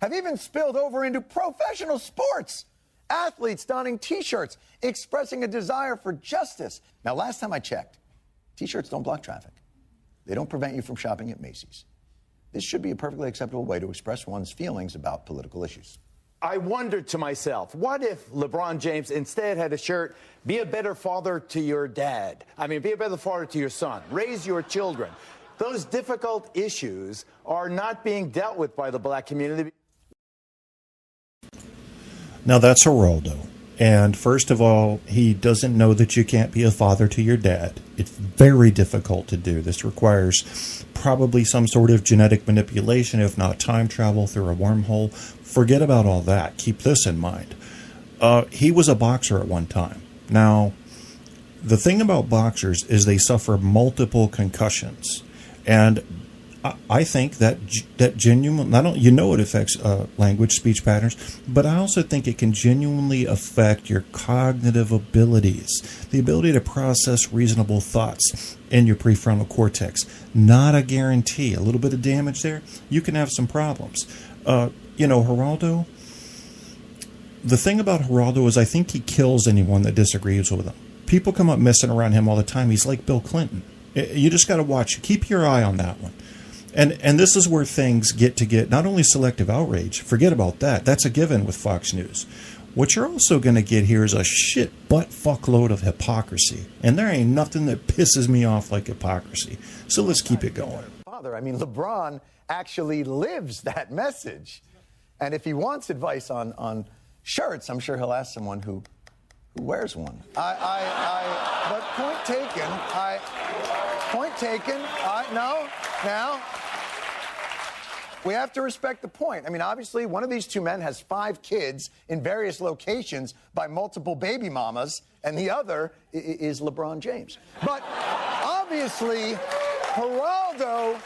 have even spilled over into professional sports. Athletes donning T-shirts expressing a desire for justice. Now, last time I checked, T-shirts don't block traffic. They don't prevent you from shopping at Macy's. This should be a perfectly acceptable way to express one's feelings about political issues. I wondered to myself, what if LeBron James instead had a shirt, be a better father to your dad? I mean, be a better father to your son. Raise your children. Those difficult issues are not being dealt with by the black community. Now, that's Geraldo. And first of all, he doesn't know that you can't be a father to your dad. It's very difficult to do. This requires probably some sort of genetic manipulation, if not time travel through a wormhole. Forget about all that. Keep this in mind. He was a boxer at one time. Now, the thing about boxers is they suffer multiple concussions. And I think that genuinely, it affects language, speech patterns, but I also think it can genuinely affect your cognitive abilities, the ability to process reasonable thoughts in your prefrontal cortex. Not a guarantee. A little bit of damage there, you can have some problems. Geraldo, the thing about Geraldo is I think he kills anyone that disagrees with him. People come up missing around him all the time. He's like Bill Clinton. You just got to watch. Keep your eye on that one. And this is where things get not only selective outrage, forget about that. That's a given with Fox News. What you're also going to get here is a shit butt fuckload of hypocrisy. And there ain't nothing that pisses me off like hypocrisy. So let's keep it going. Father, I mean, LeBron actually lives that message. And if he wants advice on shirts, I'm sure he'll ask someone who wears one. But point taken. Now, we have to respect the point. I mean, obviously, one of these two men has 5 kids in various locations by multiple baby mamas, and the other is LeBron James. But obviously, Geraldo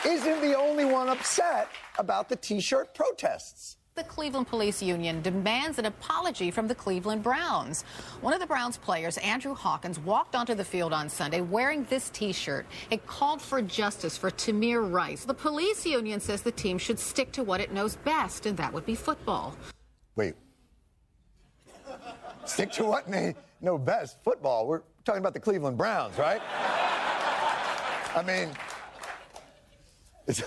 isn't the only one upset about the T-shirt protests. The Cleveland Police Union demands an apology from the Cleveland Browns. One of the Browns players, Andrew Hawkins, walked onto the field on Sunday wearing this T-shirt. It called for justice for Tamir Rice. The police union says the team should stick to what it knows best, and that would be football. Wait. Stick to what they know best? Football. We're talking about the Cleveland Browns, right? I mean, it's a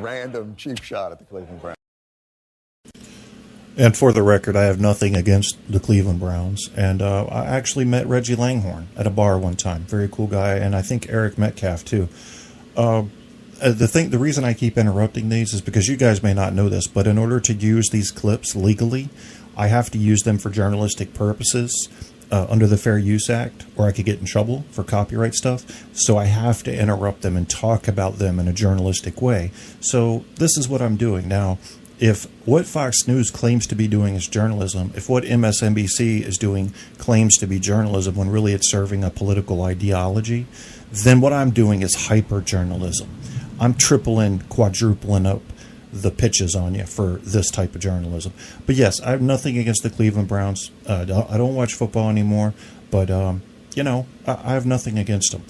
random cheap shot at the Cleveland Browns. And for the record, I have nothing against the Cleveland Browns. And I actually met Reggie Langhorne at a bar one time. Very cool guy. And I think Eric Metcalf, too. The reason I keep interrupting these is because you guys may not know this, but in order to use these clips legally, I have to use them for journalistic purposes under the Fair Use Act, or I could get in trouble for copyright stuff. So I have to interrupt them and talk about them in a journalistic way. So this is what I'm doing now. If what Fox News claims to be doing is journalism, if what MSNBC is doing claims to be journalism when really it's serving a political ideology, then what I'm doing is hyper-journalism. I'm tripling, quadrupling up the pitches on you for this type of journalism. But yes, I have nothing against the Cleveland Browns. I don't watch football anymore, but, I have nothing against them.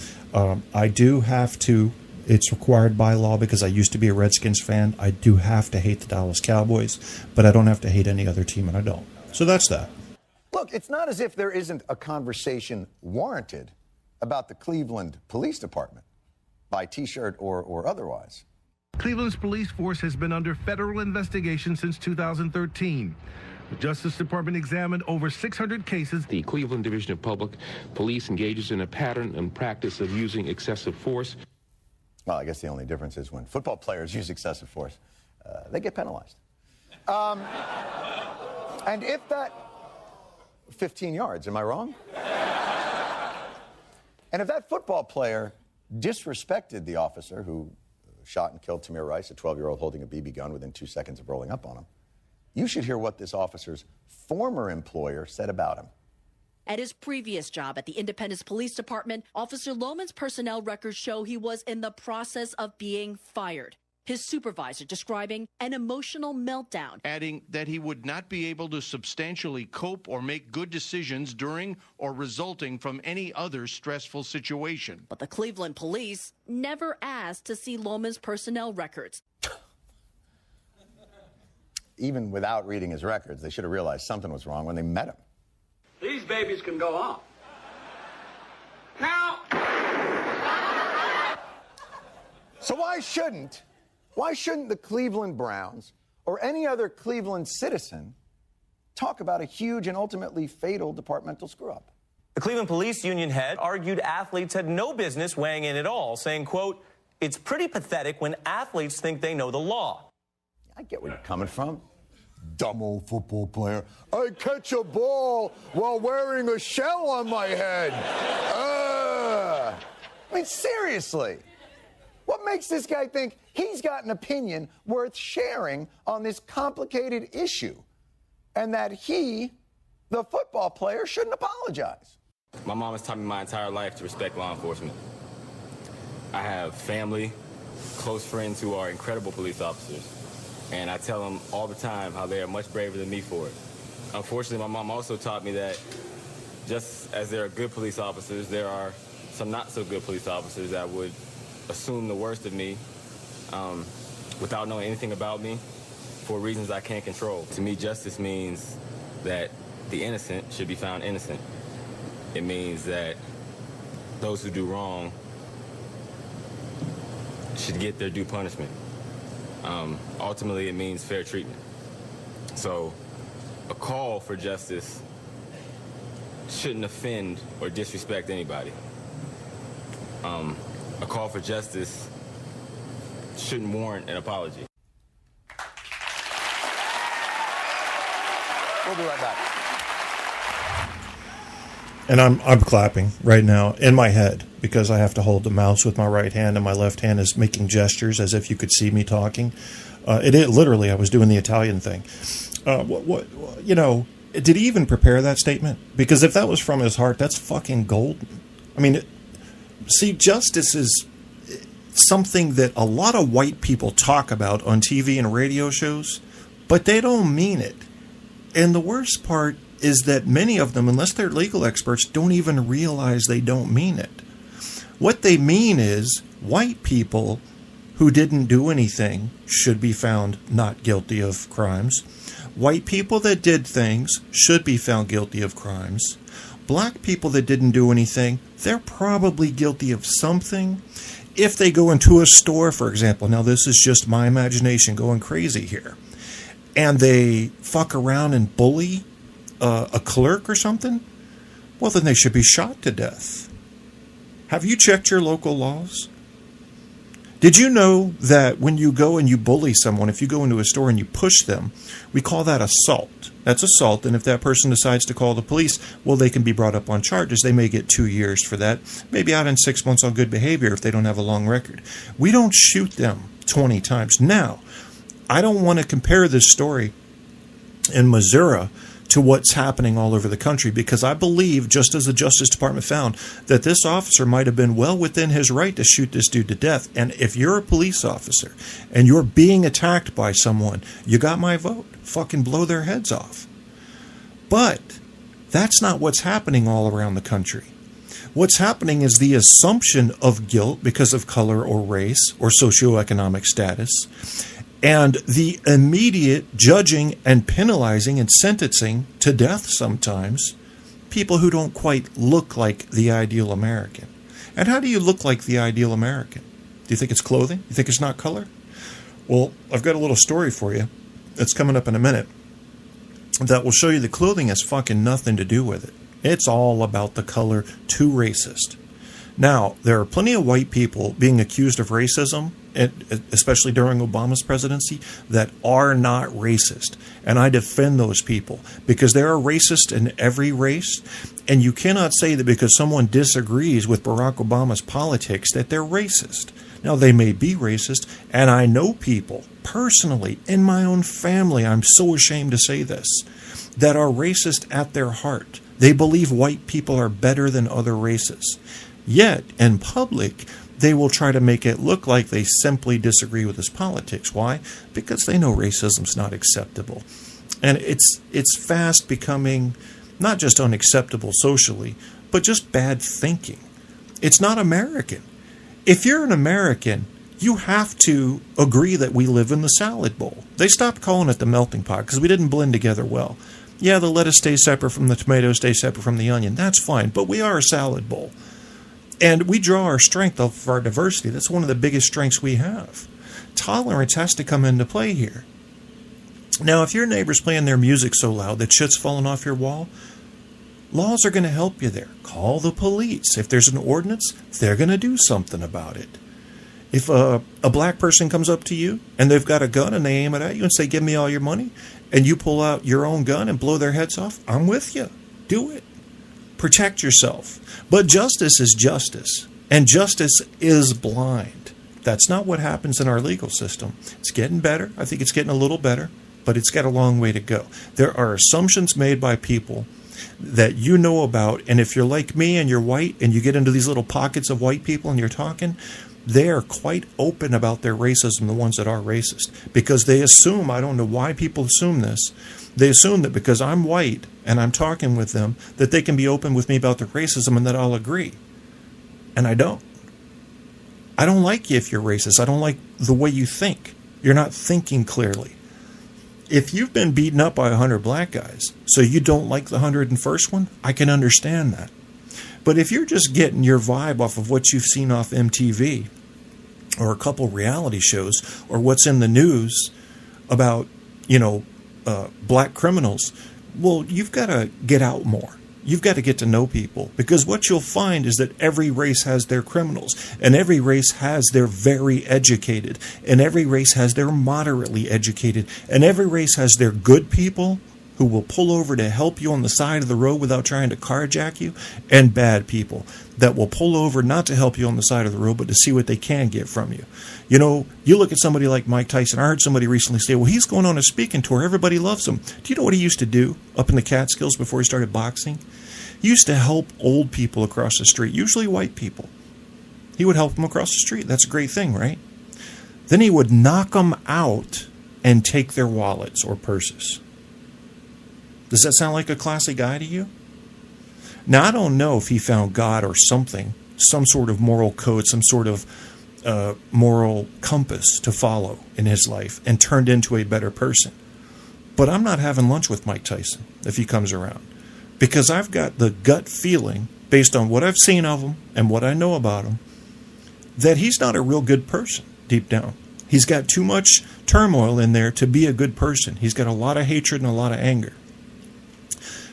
I do have to. It's required by law because I used to be a Redskins fan. I do have to hate the Dallas Cowboys, but I don't have to hate any other team, and I don't. So that's that. Look, it's not as if there isn't a conversation warranted about the Cleveland Police Department, by T-shirt or otherwise. Cleveland's police force has been under federal investigation since 2013. The Justice Department examined over 600 cases. The Cleveland Division of Public Police engages in a pattern and practice of using excessive force. Well, I guess the only difference is when football players use excessive force, they get penalized. And if that 15 yards, am I wrong? And if that football player disrespected the officer who shot and killed Tamir Rice, a 12-year-old holding a BB gun within 2 seconds of rolling up on him, you should hear what this officer's former employer said about him. At his previous job at the Independence Police Department, Officer Lohman's personnel records show he was in the process of being fired. His supervisor describing an emotional meltdown, adding that he would not be able to substantially cope or make good decisions during or resulting from any other stressful situation. But the Cleveland police never asked to see Lohman's personnel records. even without reading his records, they should have realized something was wrong when they met him. These babies can go on. Now. So why shouldn't the Cleveland Browns or any other Cleveland citizen talk about a huge and ultimately fatal departmental screw-up? The Cleveland Police Union head argued athletes had no business weighing in at all, saying, quote, "It's pretty pathetic when athletes think they know the law." I get where you're coming from. Dumb old football player. I catch a ball while wearing a shell on my head. I mean, seriously. What makes this guy think he's got an opinion worth sharing on this complicated issue? And that he, the football player, shouldn't apologize? My mom has taught me my entire life to respect law enforcement. I have family, close friends who are incredible police officers. And I tell them all the time how they are much braver than me for it. Unfortunately, my mom also taught me that just as there are good police officers, there are some not so good police officers that would assume the worst of me without knowing anything about me for reasons I can't control. To me, justice means that the innocent should be found innocent. It means that those who do wrong should get their due punishment. Ultimately, it means fair treatment. So a call for justice shouldn't offend or disrespect anybody. A call for justice shouldn't warrant an apology. We'll be right back. And I'm clapping right now in my head because I have to hold the mouse with my right hand and my left hand is making gestures as if you could see me talking. It literally, I was doing the Italian thing. Did he even prepare that statement? Because if that was from his heart, that's fucking golden. I mean, see, justice is something that a lot of white people talk about on TV and radio shows, but they don't mean it. And the worst part is that many of them, unless they're legal experts, don't even realize they don't mean it. What they mean is white people who didn't do anything should be found not guilty of crimes. White people that did things should be found guilty of crimes. Black people that didn't do anything, they're probably guilty of something. If they go into a store, for example, now this is just my imagination going crazy here, and they fuck around and bully a clerk or something, well, then they should be shot to death. Have you checked your local laws? Did you know that when you go and you bully someone, if you go into a store and you push them, we call that assault. That's assault, and if that person decides to call the police, well, they can be brought up on charges. They may get 2 years for that, maybe out in 6 months on good behavior if they don't have a long record. We don't shoot them 20 times. Now, I don't want to compare this story in Missouri to what's happening all over the country, because I believe, just as the Justice Department found, that this officer might have been well within his right to shoot this dude to death. And if you're a police officer and you're being attacked by someone, you got my vote. Fucking blow their heads off. But that's not what's happening all around the country. What's happening is the assumption of guilt because of color or race or socioeconomic status, and the immediate judging and penalizing and sentencing to death sometimes people who don't quite look like the ideal American. And how do you look like the ideal American? Do you think it's clothing? You think it's not color? Well, I've got a little story for you that's coming up in a minute that will show you the clothing has fucking nothing to do with it. It's all about the color. Too racist. Now, there are plenty of white people being accused of racism, especially during Obama's presidency, that are not racist. And I defend those people because there are racists in every race. And you cannot say that because someone disagrees with Barack Obama's politics that they're racist. Now, they may be racist, and I know people personally in my own family, I'm so ashamed to say this, that are racist at their heart. They believe white people are better than other races. Yet, in public, they will try to make it look like they simply disagree with his politics. Why? Because they know racism's not acceptable. And it's fast becoming not just unacceptable socially, but just bad thinking. It's not American. If you're an American, You have to agree that we live in the salad bowl. They stopped calling it the melting pot because we didn't blend together well. Yeah, the lettuce stays separate from the tomato, stays separate from the onion. That's fine, but we are a salad bowl. And we draw our strength off of our diversity. That's one of the biggest strengths we have. Tolerance has to come into play here. Now, if your neighbor's playing their music so loud that shit's falling off your wall, laws are going to help you there. Call the police. If there's an ordinance, they're going to do something about it. If a black person comes up to you and they've got a gun and they aim it at you and say, give me all your money, and you pull out your own gun and blow their heads off, I'm with you. Do it. Protect yourself. But justice is justice, and justice is blind. That's not what happens in our legal system. It's getting better. I think it's getting a little better, but it's got a long way to go. There are assumptions made by people that you know about, and if you're like me and you're white and you get into these little pockets of white people and you're talking, they are quite open about their racism, the ones that are racist, because they assume, I don't know why people assume this, they assume that because I'm white and I'm talking with them, that they can be open with me about their racism and that I'll agree. And I don't. I don't like you if you're racist. I don't like the way you think. You're not thinking clearly. If you've been beaten up by 100 black guys, so you don't like the 101st one, I can understand that. But if you're just getting your vibe off of what you've seen off MTV or a couple reality shows or what's in the news about, black criminals, well, you've got to get out more. You've got to get to know people, because what you'll find is that every race has their criminals, and every race has their very educated, and every race has their moderately educated, and every race has their good people who will pull over to help you on the side of the road without trying to carjack you, and bad people that will pull over not to help you on the side of the road, but to see what they can get from you. You look at somebody like Mike Tyson. I heard somebody recently say, well, he's going on a speaking tour. Everybody loves him. Do you know what he used to do up in the Catskills before he started boxing? He used to help old people across the street, usually white people. He would help them across the street. That's a great thing, right? Then he would knock them out and take their wallets or purses. Does that sound like a classy guy to you? Now, I don't know if he found God or something, some sort of moral code, some sort of moral compass to follow in his life and turned into a better person. But I'm not having lunch with Mike Tyson if he comes around, because I've got the gut feeling, based on what I've seen of him and what I know about him, that he's not a real good person deep down. He's got too much turmoil in there to be a good person. He's got a lot of hatred and a lot of anger.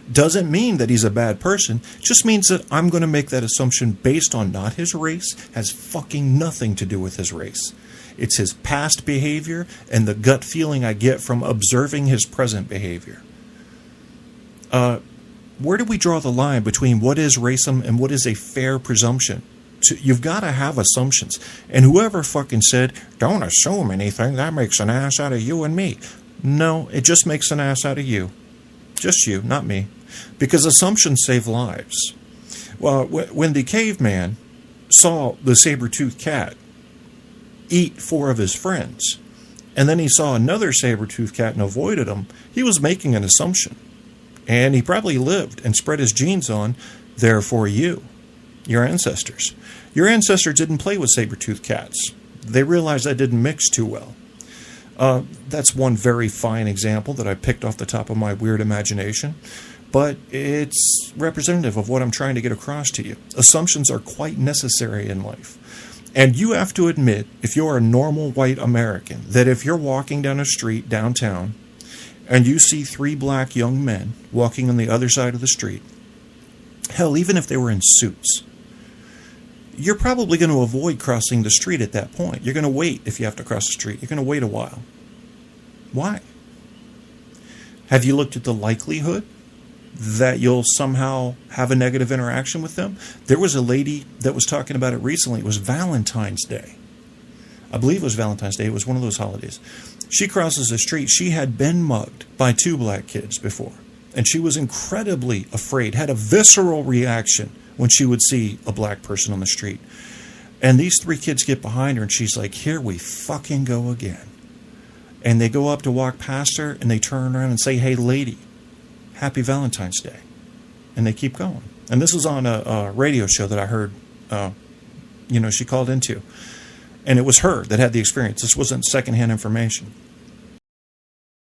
Doesn't mean that he's a bad person. Just means that I'm going to make that assumption based on not his race. Has fucking nothing to do with his race. It's his past behavior and the gut feeling I get from observing his present behavior. Where do we draw the line between what is racism and what is a fair presumption? You've got to have assumptions. And whoever fucking said, don't assume anything, that makes an ass out of you and me. No, it just makes an ass out of you. Just you, not me. Because assumptions save lives. Well, when the caveman saw the saber-toothed cat eat 4 of his friends, and then he saw another saber-toothed cat and avoided him, he was making an assumption. And he probably lived and spread his genes on, therefore you, your ancestors. Your ancestors didn't play with saber-toothed cats. They realized that didn't mix too well. That's one very fine example that I picked off the top of my weird imagination. But it's representative of what I'm trying to get across to you. Assumptions are quite necessary in life. And you have to admit, if you're a normal white American, that if you're walking down a street downtown and you see 3 black young men walking on the other side of the street, hell, even if they were in suits, you're probably going to avoid crossing the street at that point. You're going to wait if you have to cross the street. You're going to wait a while. Why? Have you looked at the likelihood that you'll somehow have a negative interaction with them? There was a lady that was talking about it recently. It was Valentine's Day. I believe it was Valentine's Day. It was one of those holidays. She crosses the street. She had been mugged by 2 black kids before. And she was incredibly afraid, had a visceral reaction when she would see a black person on the street. And these 3 kids get behind her and she's like, here we fucking go again. And they go up to walk past her and they turn around and say, hey lady, happy Valentine's Day. And they keep going. And this was on a radio show that I heard, she called into. And it was her that had the experience. This wasn't secondhand information.